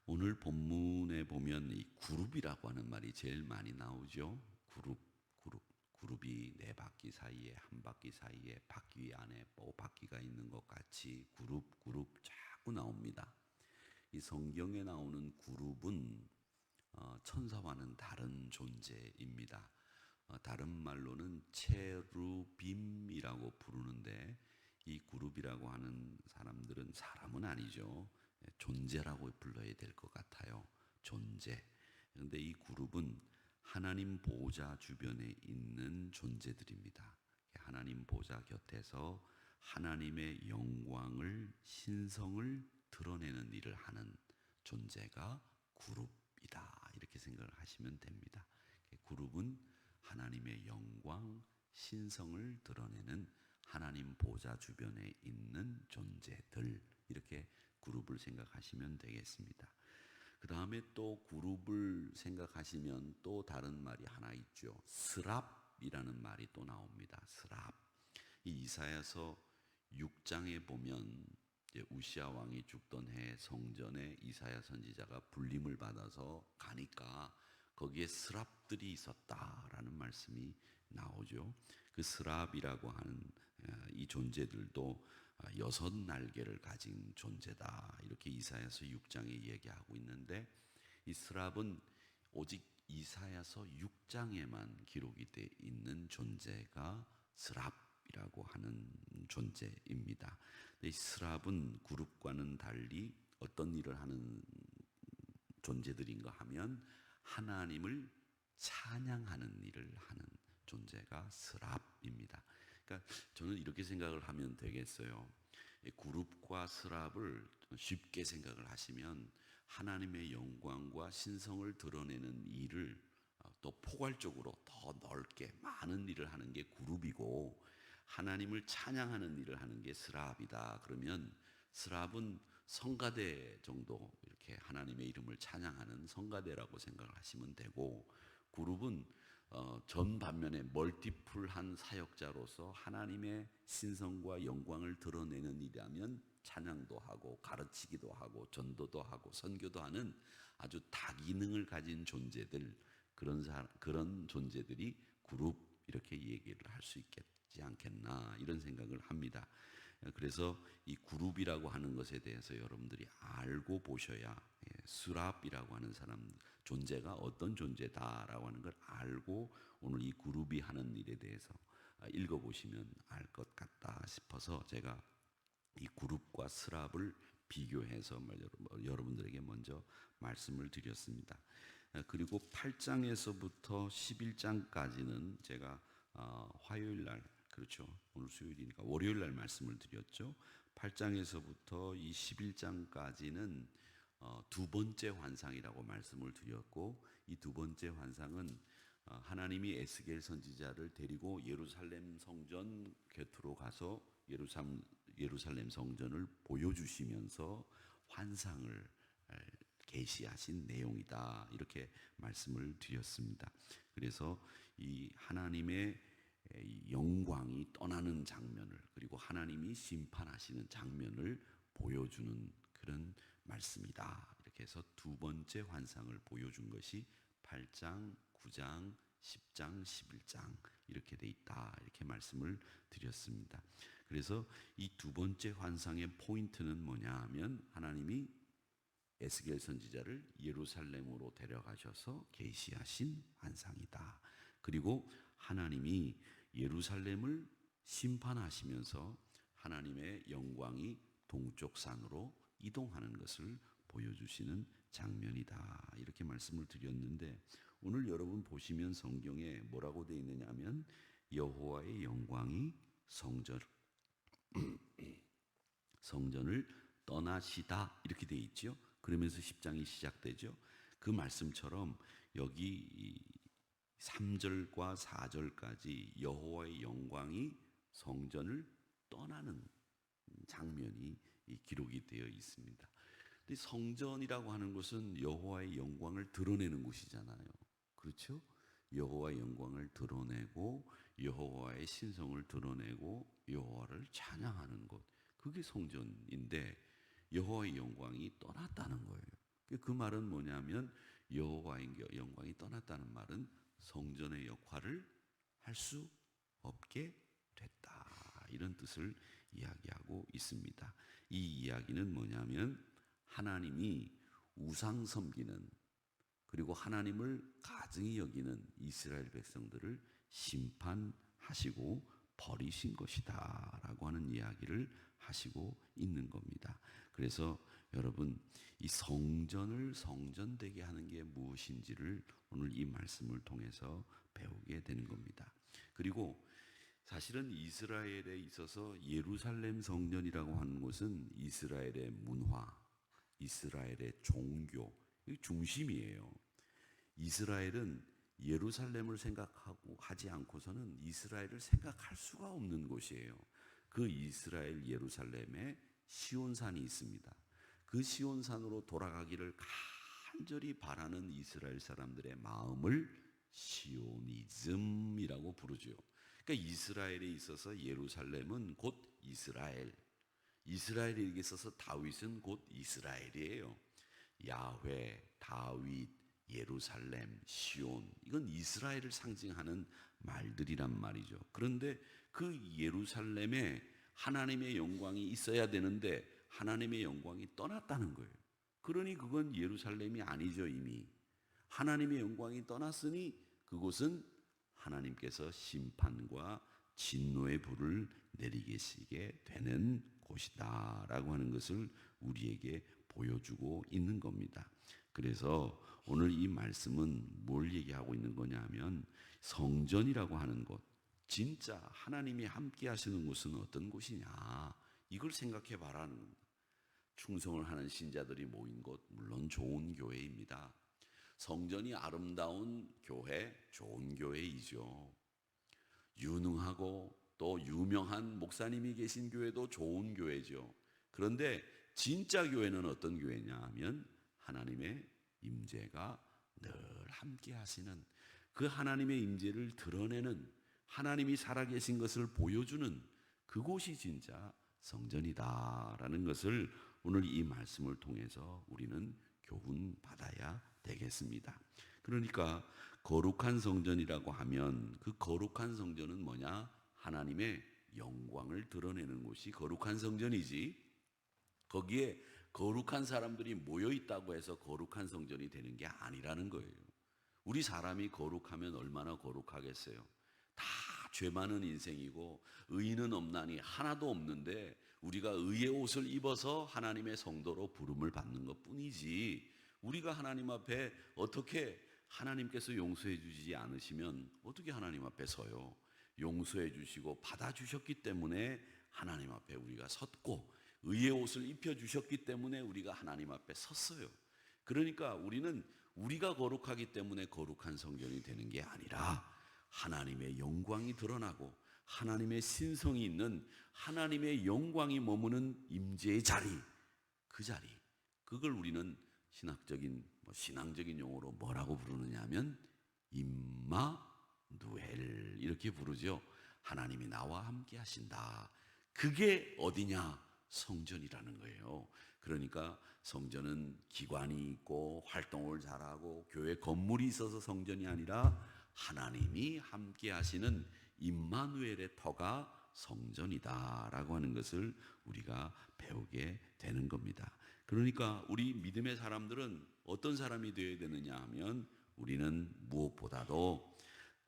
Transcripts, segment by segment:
오늘 본문에 보면 이 그룹이라고 하는 말이 제일 많이 나오죠. 그룹이 네 바퀴 사이에 한 바퀴 사이에 바퀴 안에 뭐 바퀴가 있는 것 같이 그룹 자꾸 나옵니다. 이 성경에 나오는 그룹은 천사와는 다른 존재입니다. 다른 말로는 체루빔이라고 부르는데 이 그룹이라고 하는 사람들은 사람은 아니죠. 존재라고 불러야 될 것 같아요. 존재. 그런데 이 그룹은 하나님 보좌 주변에 있는 존재들입니다. 하나님 보좌 곁에서 하나님의 영광을, 신성을 드러내는 일을 하는 존재가 그룹이다. 이렇게 생각을 하시면 됩니다. 그룹은 하나님의 영광, 신성을 드러내는 하나님 보좌 주변에 있는 존재들, 이렇게 그룹을 생각하시면 되겠습니다. 그 다음에 또 그룹을 생각하시면 또 다른 말이 하나 있죠. 스랍이라는 말이 또 나옵니다. 스랍. 이 이사야서 6장에 보면 우시아 왕이 죽던 해 성전에 이사야 선지자가 불림을 받아서 가니까 거기에 스랍들이 있었다라는 말씀이 나오죠. 그 스랍이라고 하는 이 존재들도 여섯 날개를 가진 존재다. 이렇게 이사야서 6장에 얘기하고 있는데 이 스랍은 오직 이사야서 6장에만 기록이 되어 있는 존재가 스랍이라고 하는 존재입니다. 이 스랍은 그룹과는 달리 어떤 일을 하는 존재들인가 하면 하나님을 찬양하는 일을 하는 존재가 스랍입니다. 그러니까 저는 이렇게 생각을 하면 되겠어요. 그룹과 스랍을 쉽게 생각을 하시면 하나님의 영광과 신성을 드러내는 일을 또 포괄적으로 더 넓게 많은 일을 하는 게 그룹이고 하나님을 찬양하는 일을 하는 게 스랍이다. 그러면 스랍은 성가대 정도 이렇게 하나님의 이름을 찬양하는 성가대라고 생각을 하시면 되고 그룹은 전 반면에 멀티플한 사역자로서 하나님의 신성과 영광을 드러내는 일이라면 찬양도 하고 가르치기도 하고 전도도 하고 선교도 하는 아주 다기능을 가진 존재들 그런 존재들이 그룹 이렇게 얘기를 할 수 있겠지 않겠나 이런 생각을 합니다. 그래서 이 그룹이라고 하는 것에 대해서 여러분들이 알고 보셔야 수랍이라고 하는 사람 존재가 어떤 존재다라고 하는 걸 알고 오늘 이 그룹이 하는 일에 대해서 읽어보시면 알 것 같다 싶어서 제가 이 그룹과 스랍을 비교해서 여러분들에게 먼저 말씀을 드렸습니다. 그리고 8장에서부터 11장까지는 제가 화요일 날 그렇죠. 오늘 수요일이니까 월요일 날 말씀을 드렸죠. 8장에서부터 이 11장까지는 두 번째 환상이라고 말씀을 드렸고 이 두 번째 환상은 하나님이 에스겔 선지자를 데리고 예루살렘 성전 곁으로 가서 예루살렘 성전을 보여주시면서 환상을 계시하신 내용이다. 이렇게 말씀을 드렸습니다. 그래서 이 하나님의 영광이 떠나는 장면을 그리고 하나님이 심판하시는 장면을 보여주는 그런 말씀이다. 이렇게 해서 두 번째 환상을 보여준 것이 8장, 9장, 10장, 11장 이렇게 돼 있다. 이렇게 말씀을 드렸습니다. 그래서 이 두 번째 환상의 포인트는 뭐냐 하면 하나님이 에스겔 선지자를 예루살렘으로 데려가셔서 계시하신 환상이다. 그리고 하나님이 예루살렘을 심판하시면서 하나님의 영광이 동쪽 산으로 이동하는 것을 보여주시는 장면이다. 이렇게 말씀을 드렸는데 오늘 여러분 보시면 성경에 뭐라고 되어 있느냐 하면 여호와의 영광이 성전을 떠나시다 이렇게 되어 있죠. 그러면서 10장이 시작되죠. 그 말씀처럼 여기 3절과 4절까지 여호와의 영광이 성전을 떠나는 장면이 기록이 되어 있습니다. 근데 성전이라고 하는 것은 여호와의 영광을 드러내는 곳이잖아요. 그렇죠? 여호와의 영광을 드러내고 여호와의 신성을 드러내고 여호와를 찬양하는 곳. 그게 성전인데 여호와의 영광이 떠났다는 거예요. 그 말은 뭐냐면 여호와의 영광이 떠났다는 말은 성전의 역할을 할 수 없게 됐다, 이런 뜻을 이야기하고 있습니다. 이 이야기는 뭐냐면 하나님이 우상 섬기는, 그리고 하나님을 가증히 여기는 이스라엘 백성들을 심판하시고 버리신 것이다 라고 하는 이야기를 하시고 있는 겁니다. 그래서 여러분, 이 성전을 성전되게 하는 게 무엇인지를 오늘 이 말씀을 통해서 배우게 되는 겁니다. 그리고 사실은 이스라엘에 있어서 예루살렘 성전이라고 하는 것은 이스라엘의 문화, 이스라엘의 종교, 이 중심이에요. 이스라엘은 예루살렘을 생각하고 하지 않고서는 이스라엘을 생각할 수가 없는 곳이에요. 그 이스라엘 예루살렘에 시온산이 있습니다. 그 시온산으로 돌아가기를 간절히 바라는 이스라엘 사람들의 마음을 시오니즘이라고 부르죠. 그러니까 이스라엘에 있어서 예루살렘은 곧 이스라엘, 이스라엘에게 있어서 다윗은 곧 이스라엘이에요. 야훼, 다윗, 예루살렘, 시온, 이건 이스라엘을 상징하는 말들이란 말이죠. 그런데 그 예루살렘에 하나님의 영광이 있어야 되는데 하나님의 영광이 떠났다는 거예요. 그러니 그건 예루살렘이 아니죠. 이미 하나님의 영광이 떠났으니 그곳은 하나님께서 심판과 진노의 불을 내리시게 되는 곳이다 라고 하는 것을 우리에게 보여주고 있는 겁니다. 그래서 오늘 이 말씀은 뭘 얘기하고 있는 거냐 하면 성전이라고 하는 곳, 진짜 하나님이 함께 하시는 곳은 어떤 곳이냐, 이걸 생각해 봐라는 겁니다. 충성을 하는 신자들이 모인 곳, 물론 좋은 교회입니다. 성전이 아름다운 교회, 좋은 교회이죠. 유능하고 또 유명한 목사님이 계신 교회도 좋은 교회죠. 그런데 진짜 교회는 어떤 교회냐 하면 하나님의 임재가 늘 함께 하시는, 그 하나님의 임재를 드러내는, 하나님이 살아계신 것을 보여주는 그곳이 진짜 성전이다라는 것을 오늘 이 말씀을 통해서 우리는 교훈 받아야 되겠습니다. 그러니까 거룩한 성전이라고 하면 그 거룩한 성전은 뭐냐? 하나님의 영광을 드러내는 곳이 거룩한 성전이지, 거기에 거룩한 사람들이 모여 있다고 해서 거룩한 성전이 되는 게 아니라는 거예요. 우리 사람이 거룩하면 얼마나 거룩하겠어요? 다 죄 많은 인생이고 의인은 없나니 하나도 없는데 우리가 의의 옷을 입어서 하나님의 성도로 부름을 받는 것뿐이지, 우리가 하나님 앞에 어떻게, 하나님께서 용서해 주시지 않으시면 어떻게 하나님 앞에 서요? 용서해 주시고 받아주셨기 때문에 하나님 앞에 우리가 섰고 의의 옷을 입혀주셨기 때문에 우리가 하나님 앞에 섰어요. 그러니까 우리는 우리가 거룩하기 때문에 거룩한 성전이 되는 게 아니라 하나님의 영광이 드러나고 하나님의 신성이 있는, 하나님의 영광이 머무는 임재의 자리, 그 자리, 그걸 우리는 신앙적인 용어로 뭐라고 부르느냐 하면 임마누엘 이렇게 부르죠. 하나님이 나와 함께 하신다. 그게 어디냐? 성전이라는 거예요. 그러니까 성전은 기관이 있고 활동을 잘하고 교회 건물이 있어서 성전이 아니라 하나님이 함께 하시는 임마누엘의 터가 성전이다라고 하는 것을 우리가 배우게 되는 겁니다. 그러니까 우리 믿음의 사람들은 어떤 사람이 되어야 되느냐 하면 우리는 무엇보다도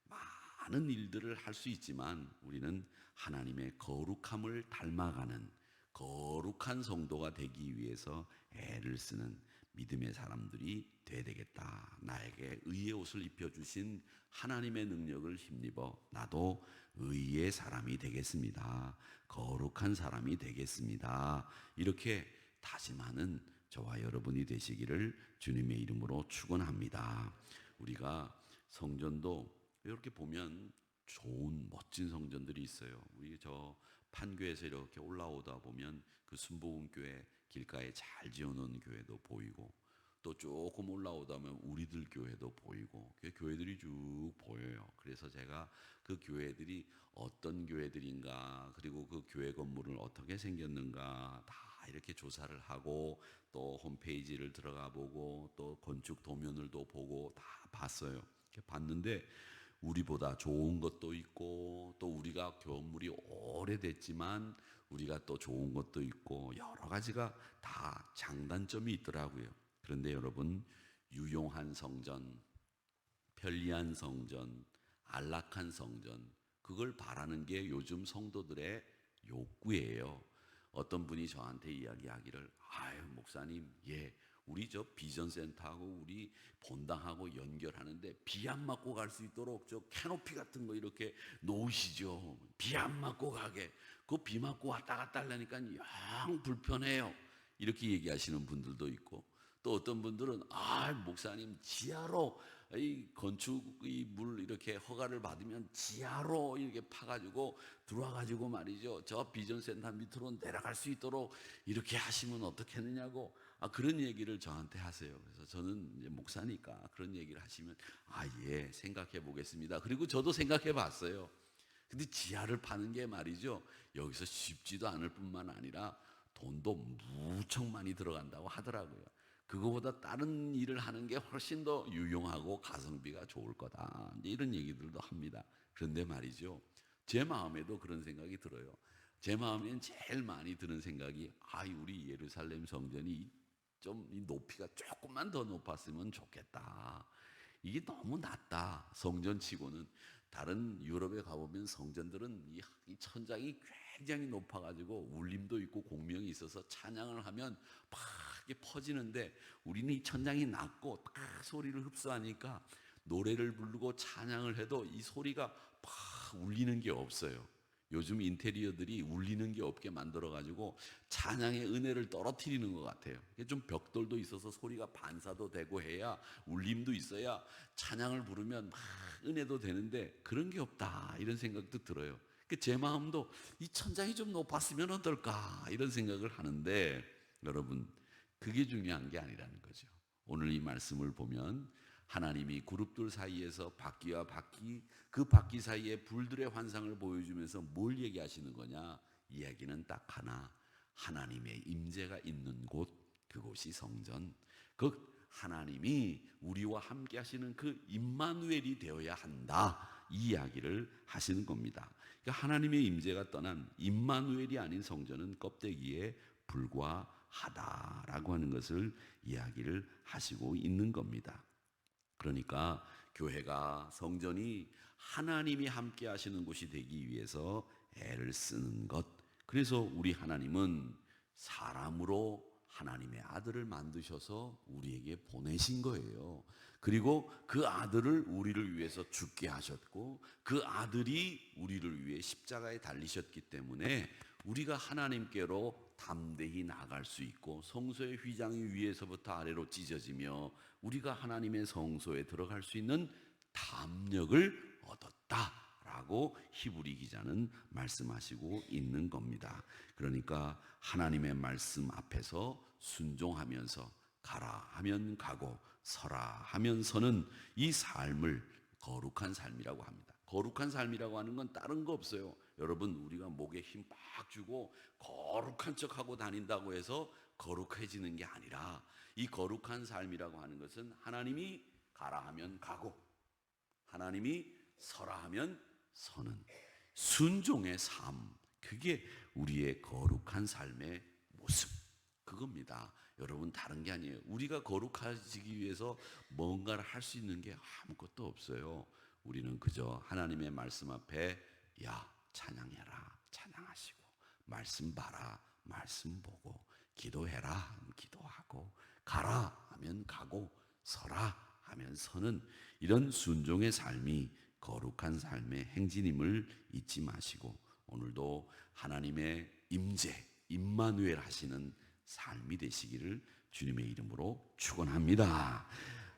많은 일들을 할 수 있지만 우리는 하나님의 거룩함을 닮아가는 거룩한 성도가 되기 위해서 애를 쓰는 믿음의 사람들이 되어야 되겠다. 나에게 의의 옷을 입혀주신 하나님의 능력을 힘입어 나도 의의 사람이 되겠습니다. 거룩한 사람이 되겠습니다. 이렇게 다짐하는 저와 여러분이 되시기를 주님의 이름으로 축원합니다. 우리가 성전도 이렇게 보면 좋은 멋진 성전들이 있어요. 우리 저 판교에서 이렇게 올라오다 보면 그 순복음교회 길가에 잘 지어놓은 교회도 보이고, 또 조금 올라오다면 우리들 교회도 보이고 교회들이 쭉 보여요. 그래서 제가 그 교회들이 어떤 교회들인가, 그리고 그 교회 건물을 어떻게 생겼는가 다 이렇게 조사를 하고, 또 홈페이지를 들어가 보고, 또 건축 도면을도 보고 다 봤어요. 봤는데 우리보다 좋은 것도 있고, 또 우리가 건물이 오래됐지만 우리가 또 좋은 것도 있고, 여러 가지가 다 장단점이 있더라고요. 그런데 여러분, 유용한 성전, 편리한 성전, 안락한 성전, 그걸 바라는 게 요즘 성도들의 욕구예요. 어떤 분이 저한테 이야기하기를, 아유 목사님, 우리 저 비전센터하고 우리 본당하고 연결하는데 비 안 맞고 갈 수 있도록 저 캐노피 같은 거 이렇게 놓으시죠. 비 안 맞고 가게. 그 비 맞고 왔다 갔다 하려니까 영 불편해요. 이렇게 얘기하시는 분들도 있고, 또 어떤 분들은 목사님 지하로 이 건축 물 이렇게 허가를 받으면 지하로 이렇게 파가지고 들어와가지고 말이죠, 저 비전센터 밑으로 내려갈 수 있도록 이렇게 하시면 어떻겠느냐고 그런 얘기를 저한테 하세요. 그래서 저는 이제 목사니까 그런 얘기를 하시면 생각해 보겠습니다. 그리고 저도 생각해 봤어요. 근데 지하를 파는 게 말이죠, 여기서 쉽지도 않을 뿐만 아니라 돈도 무척 많이 들어간다고 하더라고요. 그거보다 다른 일을 하는 게 훨씬 더 유용하고 가성비가 좋을 거다, 이런 얘기들도 합니다. 그런데 말이죠, 제 마음에도 그런 생각이 들어요. 제 마음엔 제일 많이 드는 생각이, 우리 예루살렘 성전이 좀 이 높이가 조금만 더 높았으면 좋겠다. 이게 너무 낮다. 성전치고는 다른 유럽에 가보면 성전들은 이 천장이 굉장히 높아가지고 울림도 있고 공명이 있어서 찬양을 하면 막 이렇게 퍼지는데, 우리는 이 천장이 낮고 딱 소리를 흡수하니까 노래를 부르고 찬양을 해도 이 소리가 막 울리는 게 없어요. 요즘 인테리어들이 울리는 게 없게 만들어가지고 찬양의 은혜를 떨어뜨리는 것 같아요. 좀 벽돌도 있어서 소리가 반사도 되고 해야, 울림도 있어야 찬양을 부르면 막 은혜도 되는데, 그런 게 없다, 이런 생각도 들어요. 제 마음도 이 천장이 좀 높았으면 어떨까, 이런 생각을 하는데, 여러분, 그게 중요한 게 아니라는 거죠. 오늘 이 말씀을 보면 하나님이 그룹들 사이에서 바퀴와 바퀴, 그 바퀴 사이에 불들의 환상을 보여주면서 뭘 얘기하시는 거냐? 이야기는 딱 하나, 하나님의 임재가 있는 곳, 그곳이 성전. 그 하나님이 우리와 함께 하시는 그 임마누엘이 되어야 한다, 이 이야기를 하시는 겁니다. 그러니까 하나님의 임재가 떠난 임마누엘이 아닌 성전은 껍데기에 불과하다라고 하는 것을 이야기를 하시고 있는 겁니다. 그러니까 교회가, 성전이 하나님이 함께 하시는 곳이 되기 위해서 애를 쓰는 것. 그래서 우리 하나님은 사람으로 하나님의 아들을 만드셔서 우리에게 보내신 거예요. 그리고 그 아들을 우리를 위해서 죽게 하셨고, 그 아들이 우리를 위해 십자가에 달리셨기 때문에 우리가 하나님께로 담대히 나갈 수 있고, 성소의 휘장이 위에서부터 아래로 찢어지며 우리가 하나님의 성소에 들어갈 수 있는 담력을 얻었다라고 히브리 기자는 말씀하시고 있는 겁니다. 그러니까 하나님의 말씀 앞에서 순종하면서 가라 하면 가고 서라 하면 서는 이 삶을 거룩한 삶이라고 합니다. 거룩한 삶이라고 하는 건 다른 거 없어요. 여러분, 우리가 목에 힘 빡 주고 거룩한 척하고 다닌다고 해서 거룩해지는 게 아니라, 이 거룩한 삶이라고 하는 것은 하나님이 가라 하면 가고 하나님이 서라 하면 서는 순종의 삶, 그게 우리의 거룩한 삶의 모습, 그겁니다. 여러분, 다른 게 아니에요. 우리가 거룩해지기 위해서 뭔가를 할 수 있는 게 아무것도 없어요. 우리는 그저 하나님의 말씀 앞에 찬양해라, 찬양하시고, 말씀 봐라, 말씀 보고, 기도해라, 기도하고, 가라 하면 가고, 서라 하면 서는 이런 순종의 삶이 거룩한 삶의 행진임을 잊지 마시고, 오늘도 하나님의 임재, 임마누엘 하시는 삶이 되시기를 주님의 이름으로 축원합니다.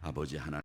아버지 하나님,